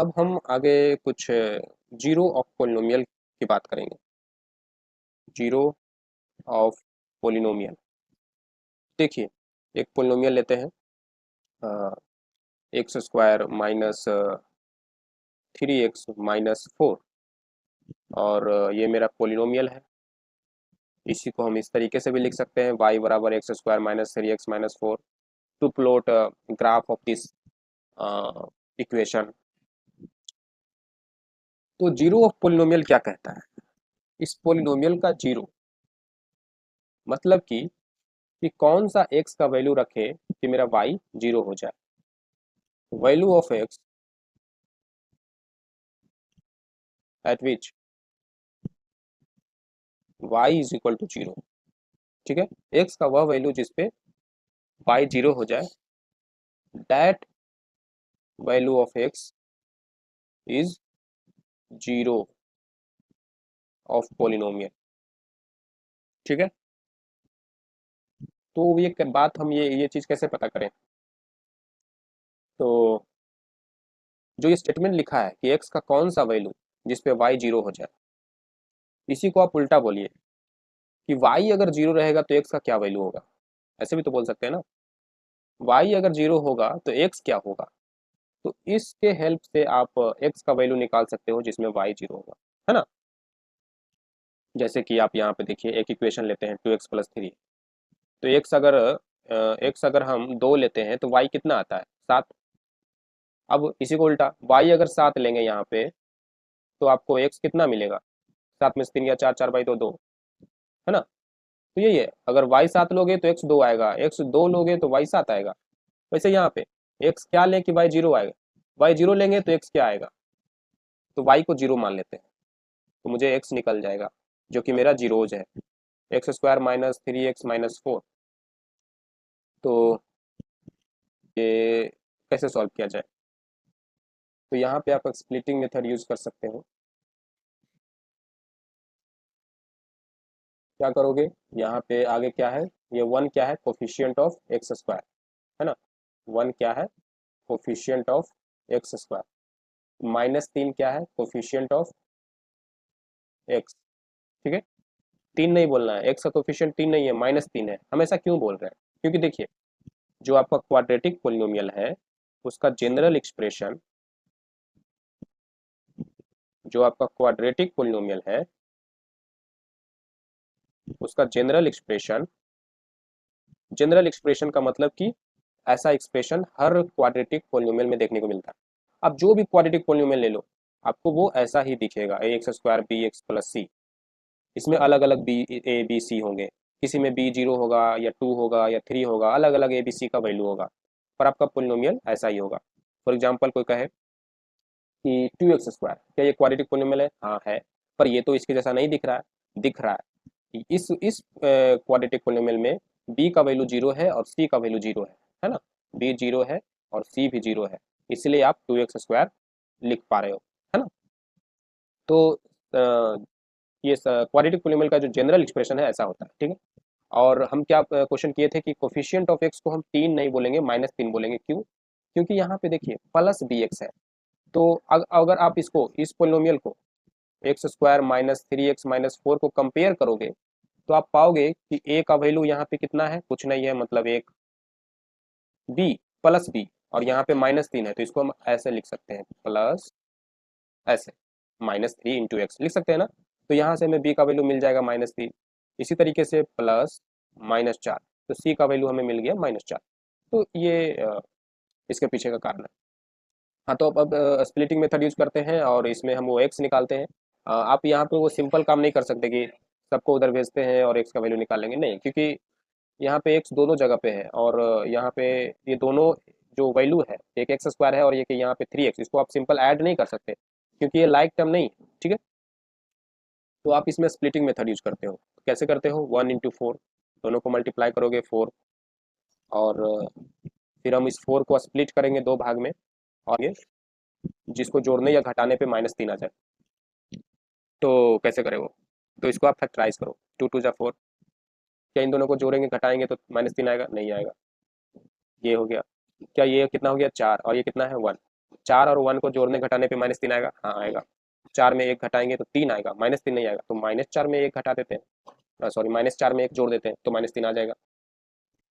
अब हम आगे कुछ जीरो ऑफ पोलिनोमियल की बात करेंगे। जीरो ऑफ पोलिनोमियल, देखिए एक पोलिनोमियल लेते हैं, एक्स स्क्वायर माइनस 3x-4, और ये मेरा पोलिनोमियल है। इसी को हम इस तरीके से भी लिख सकते हैं, y बराबर x square minus 3x-4 to plot graph of this equation. तो जीरो ऑफ पोलिनोमियल क्या कहता है? इस पोलिनोमियल का जीरो मतलब कि कौन सा x का वैल्यू रखे कि मेरा y जीरो हो जाए। Value of x at which y is equal to zero. ठीक है, x का वह वैल्यू जिसपे y जीरो हो जाए, that value of x is zero of polynomial. ठीक है, तो ये बात हम ये चीज कैसे पता करें? तो जो ये स्टेटमेंट लिखा है कि x का कौन सा वैल्यू जिसपे y जीरो हो जाए, इसी को आप उल्टा बोलिए कि y अगर जीरो रहेगा तो x का क्या वैल्यू होगा। ऐसे भी तो बोल सकते हैं ना, y अगर जीरो होगा तो x क्या होगा। तो इसके हेल्प से आप x का वैल्यू निकाल सकते हो जिसमें y जीरो होगा, है ना। जैसे कि आप यहाँ पे देखिए एक इक्वेशन लेते हैं 2x+3। तो x अगर हम 2 लेते हैं तो y कितना आता है? 7। अब इसी को उल्टा, y अगर 7 लेंगे यहाँ पे तो आपको x कितना मिलेगा? 7 में से 3 या 4, 4/2 2, है ना। तो यही है, अगर y 7 लोगे तो x 2 आएगा, x 2 लोगे तो y 7 आएगा। वैसे यहाँ पे x क्या लें कि y जीरो आएगा, y जीरो लेंगे तो x क्या आएगा, तो y को जीरो मान लेते हैं, तो मुझे x निकल जाएगा जो कि मेरा जीरोज है, एक्स स्क्वायर माइनस 3x-4। तो ये कैसे सॉल्व किया जाए? तो यहाँ पे आप स्प्लिटिंग मेथड यूज कर सकते हो। क्या करोगे, यहाँ पे आगे क्या है, ये 1 क्या है, कोफिशिएंट ऑफ एक्स स्क्वायर, है ना। 1 क्या है, कोफिशिएंट ऑफ एक्स स्क्वायर। -3 क्या है, कोफिशिएंट ऑफ एक्स। ठीक है, 3 नहीं बोलना है, एक्स का कोफिशिएंट 3 नहीं है, -3 है। हम ऐसा क्यों बोल रहे हैं? क्योंकि देखिए जो आपका क्वाड्रेटिक पोलिनोमियल है उसका जनरल एक्सप्रेशन, जो आपका क्वाड्रेटिक पोलिनोमियल है उसका जनरल एक्सप्रेशन का मतलब कि ऐसा एक्सप्रेशन हर क्वाड्रेटिक पोलिनोमियल में देखने को मिलता है। अब जो भी क्वाड्रेटिक पोलिनोमियल ले लो आपको वो ऐसा ही दिखेगा, A X square B X plus C. इसमें अलग अलग बी ए बी सी होंगे, किसी में बी जीरो होगा या 2 होगा या 3 होगा, अलग अलग ए बी सी का वैल्यू होगा, पर आपका पोलिनोमियल ऐसा ही होगा। फॉर एग्जाम्पल कोई कहे कि 2x स्क्वायर, क्या ये क्वाड्रेटिक पोलिनोमियल है? हाँ है, पर ये तो इसके जैसा नहीं दिख रहा है। दिख रहा है, इस क्वाड्रेटिक पोलिनोमियल में b का वैल्यू जीरो है और c का वैल्यू जीरो है ना। b जीरो है और c भी जीरो है, इसलिए आप 2x स्क्वायर लिख पा रहे हो, है ना। तो ये क्वाड्रेटिक पोलिनोमियल का जो जनरल एक्सप्रेशन है ऐसा होता है। ठीक है, और हम क्या क्वेश्चन किए थे कि कोफिशिएंट ऑफ एक्स को हम 3 नहीं बोलेंगे, -3 बोलेंगे। क्यों? क्योंकि यहाँ पे देखिए प्लस बी एक्स है। तो अगर आप इसको इस पोलिनोमियल को एक्स स्क्वायर माइनस 3x-4 को कंपेयर करोगे तो आप पाओगे कि a का वैल्यू यहाँ पे कितना है, कुछ नहीं है, मतलब एक b प्लस b, और यहाँ पे -3 है, तो इसको हम ऐसे लिख सकते हैं, प्लस ऐसे -3 × x लिख सकते हैं ना। तो यहाँ से हमें b का वैल्यू मिल जाएगा -3। इसी तरीके से प्लस -4, तो c का वैल्यू हमें मिल गया -4। तो ये इसके पीछे का कारण है। हाँ, तो अब स्प्लिटिंग मेथड यूज करते हैं और इसमें हम वो x निकालते हैं। आप यहाँ पे वो सिंपल काम नहीं कर सकते कि सबको उधर भेजते हैं और x का वैल्यू निकाल लेंगे, नहीं, क्योंकि यहाँ पे x दोनों जगह पे है, और यहाँ पे ये दोनों जो वैल्यू है, एक एक्स स्क्वायर है और ये कि यहाँ पे 3x, इसको आप सिंपल ऐड नहीं कर सकते क्योंकि ये लाइक टर्म नहीं है। ठीक है, तो आप इसमें स्प्लिटिंग मेथड यूज करते हो। कैसे करते हो, 1 × 4, दोनों को मल्टीप्लाई करोगे 4, और फिर हम इस 4 को स्प्लिट करेंगे 2 भाग में, और ये जिसको जोड़ने या घटाने पे -3 आ जाए। तो कैसे करें वो, तो इसको आप फैक्टराइज करो, 2 × 2 = 4। क्या इन दोनों को जोड़ेंगे घटाएंगे तो -3 आएगा? नहीं आएगा। ये हो गया, क्या ये कितना हो गया 4, और ये कितना है 1, 4 और 1 को जोड़ने घटाने पे -3 आएगा, हाँ आएगा। 4 में 1 घटाएंगे तो 3 आएगा, -3 नहीं आएगा, तो -4 में 1 घटा देते हैं, सॉरी -4 में 1 जोड़ देते हैं तो -3 आ जाएगा।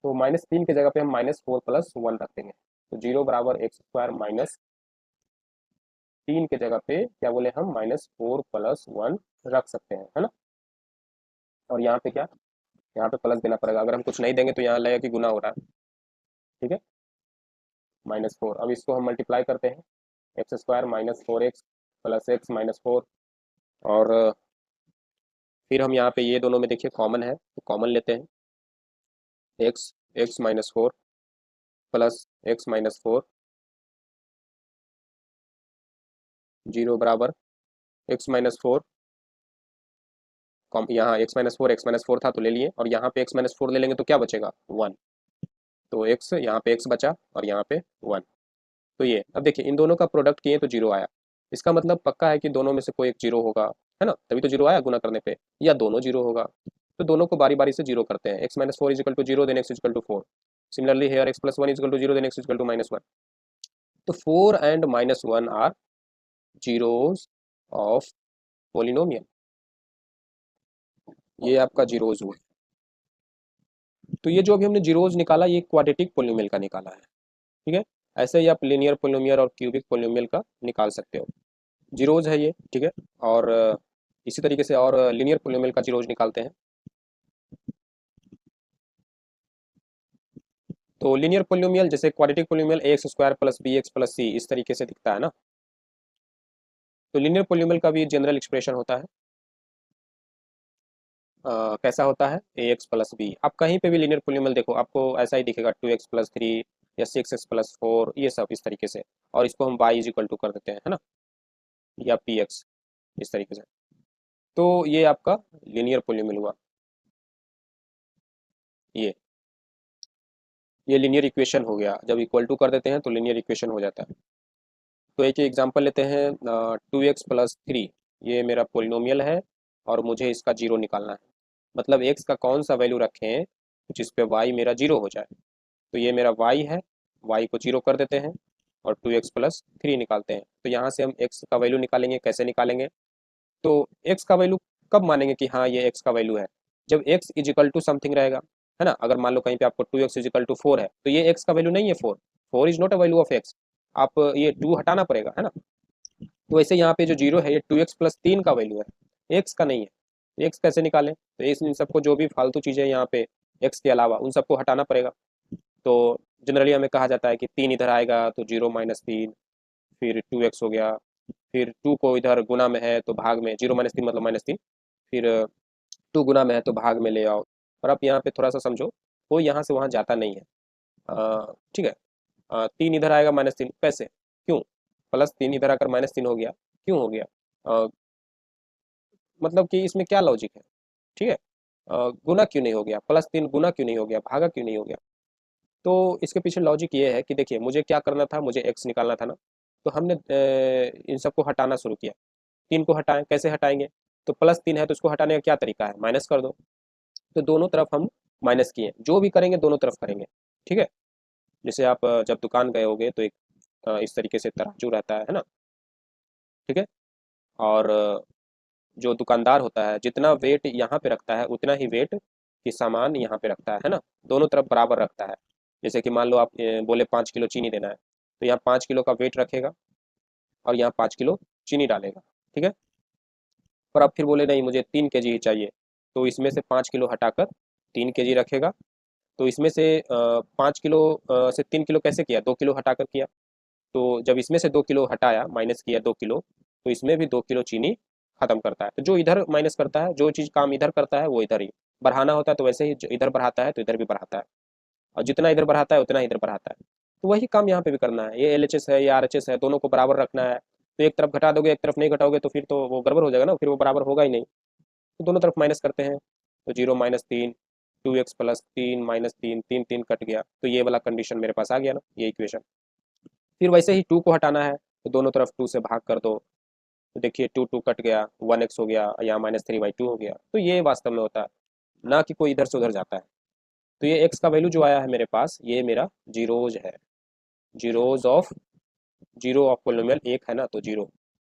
तो -3 की जगह पे हम -4 + 1 रख देंगे, तो 0 बराबर x² -3 के जगह पे क्या बोले हम -4 + 1 रख सकते हैं, है ना। और यहाँ पे क्या, यहाँ पे प्लस देना पड़ेगा, अगर हम कुछ नहीं देंगे तो यहाँ लगेगा कि गुना हो रहा है, ठीक है। -4, अब इसको हम मल्टीप्लाई करते हैं, x² -4x + x -4, और फिर हम यहाँ पे ये दोनों में देखिए कॉमन है तो कॉमन लेते हैं, x -4 + x -4, 0 बराबर x -4, यहाँ x -4 था तो ले लिए, और यहाँ पे x -4 ले लेंगे तो क्या बचेगा 1, तो x यहाँ पे x बचा और यहाँ पे 1। तो ये अब देखिए इन दोनों का प्रोडक्ट किए तो 0 आया, इसका मतलब पक्का है कि दोनों में से कोई एक 0 होगा, है ना, तभी तो 0 आया गुना करने पे, या दोनों 0 होगा। तो दोनों को बारी बारी से 0 करते हैं, x -4 = 0 then x = 4, similarly here x + 1 = 0 then x = -1। तो 4 and -1 are zeros of polynomial, ये आपका जीरोज हुआ। तो ये जो अभी हमने जीरोज निकाला ये क्वाड्रेटिक पोलिनोमियल का निकाला है, ठीक है। ऐसे ही आप लीनियर पोलिनोमियल और क्यूबिक पोलिनोमियल का निकाल सकते हो, जीरोज है ये, ठीक है। और इसी तरीके से और लीनियर पोलिनोमियल का जीरोज निकालते हैं। तो लीनियर पोलिनोमियल जैसे quadratic polynomial ax² + bx + c इस तरीके से दिखता है ना। तो लीनियर पोलिनोमियल का भी जनरल एक्सप्रेशन होता है, कैसा होता है ax + b। आप कहीं पे भी लीनियर पोलिनोमियल देखो आपको ऐसा ही दिखेगा 2x + 3 या 6x + 4, ये सब इस तरीके से, और इसको हम y = कर देते हैं, है ना, या px इस तरीके से। तो ये आपका लीनियर पोलिनोमियल हुआ, ये ये लीनियर इक्वेशन हो गया, जब इक्वल टू कर देते हैं तो लीनियर इक्वेशन हो जाता है। तो एक एग्जांपल लेते हैं, 2x + 3, ये मेरा पोलिनोमियल है और मुझे इसका 0 निकालना है, मतलब x का कौन सा वैल्यू रखें जिस पे y मेरा 0 हो जाए। तो ये मेरा y है, y को 0 कर देते हैं और 2x + 3 निकालते हैं। तो यहाँ से हम x का वैल्यू निकालेंगे, कैसे निकालेंगे, तो x का वैल्यू कब मानेंगे कि हाँ ये x का वैल्यू है, जब x = समथिंग रहेगा, है ना। अगर मान लो कहीं पे आपको 2x = 4 है तो ये x का वैल्यू नहीं है, 4 is not a value of x, आप ये 2 हटाना पड़ेगा, है ना। तो वैसे यहाँ पे जो 0 है ये 2x + 3 का वैल्यू है, x का नहीं है। x कैसे निकालें, तो इन सबको जो भी फालतू चीज़ें यहाँ पे x के अलावा उन सबको हटाना पड़ेगा। तो जनरली हमें कहा जाता है कि 3 इधर आएगा तो 0 - 3, फिर 2x हो गया, फिर 2 को इधर गुना में है तो भाग में, 0 - 3 मतलब -3, फिर 2 गुना में है तो भाग में ले आओ। और आप यहाँ पे थोड़ा सा समझो, वो यहाँ से वहाँ जाता नहीं है, ठीक है। 3 इधर आएगा -3 कैसे, क्यों, +3 इधर आकर -3 हो गया, क्यों हो गया, अ, मतलब कि इसमें क्या लॉजिक है, ठीक है। गुना क्यों नहीं हो गया, +3 गुना क्यों नहीं हो गया, भागा क्यों नहीं हो गया। तो इसके पीछे लॉजिक ये है कि देखिए मुझे क्या करना था, मुझे x निकालना था ना, तो हमने इन सबको हटाना शुरू किया। 3 को हटाएं, कैसे हटाएंगे, तो +3 है तो उसको हटाने का क्या तरीका है, माइनस कर दो। तो दोनों तरफ हम माइनस किए, जो भी करेंगे दोनों तरफ करेंगे, ठीक है। जैसे आप जब दुकान गए होगे तो एक इस तरीके से तराजू रहता है ना, ठीक है। और जो दुकानदार होता है जितना वेट यहाँ पे रखता है उतना ही वेट की सामान यहाँ पे रखता है ना, दोनों तरफ बराबर रखता है। जैसे कि मान लो आप बोले 5 किलो चीनी देना है, तो यहाँ 5 किलो का वेट रखेगा और यहाँ 5 किलो चीनी डालेगा, ठीक है। और आप फिर बोले नहीं मुझे 3 kg ही चाहिए, तो इसमें से 5 किलो हटाकर 3 kg रखेगा। तो इसमें से 5 किलो से 3 किलो कैसे किया, 2 किलो हटाकर किया। तो जब इसमें से 2 किलो हटाया, माइनस किया 2 किलो, तो इसमें भी 2 किलो चीनी खत्म करता है। तो जो इधर माइनस करता है, जो चीज़ काम इधर करता है वो इधर ही बढ़ाना होता है, तो वैसे ही जो इधर बढ़ाता है तो इधर भी बढ़ाता है, और जितना इधर बढ़ाता है उतना इधर बढ़ाता है। तो वही काम यहाँ पे भी करना है, ये LHS है, ये RHS है, दोनों को बराबर रखना है। तो एक तरफ घटा दोगे एक तरफ नहीं घटाओगे तो फिर तो वो गड़बड़ हो जाएगा ना, फिर वो बराबर होगा ही नहीं। तो दोनों तरफ माइनस करते हैं, तो 0 - 3, 2x + 3 -3, 3 3 कट गया, तो ये वाला कंडीशन मेरे पास आ गया ना, ये इक्वेशन। फिर वैसे ही 2 को हटाना है तो दोनों तरफ 2 से भाग कर दो, तो देखिए 2 2 कट गया, 1x हो गया, यहाँ -3/2 हो गया। तो ये वास्तव में होता है ना कि कोई इधर से उधर जाता है। तो ये x का वैल्यू जो आया है मेरे पास, ये मेरा जीरोज है, zeros of zero of polynomial एक है ना, तो जीरो।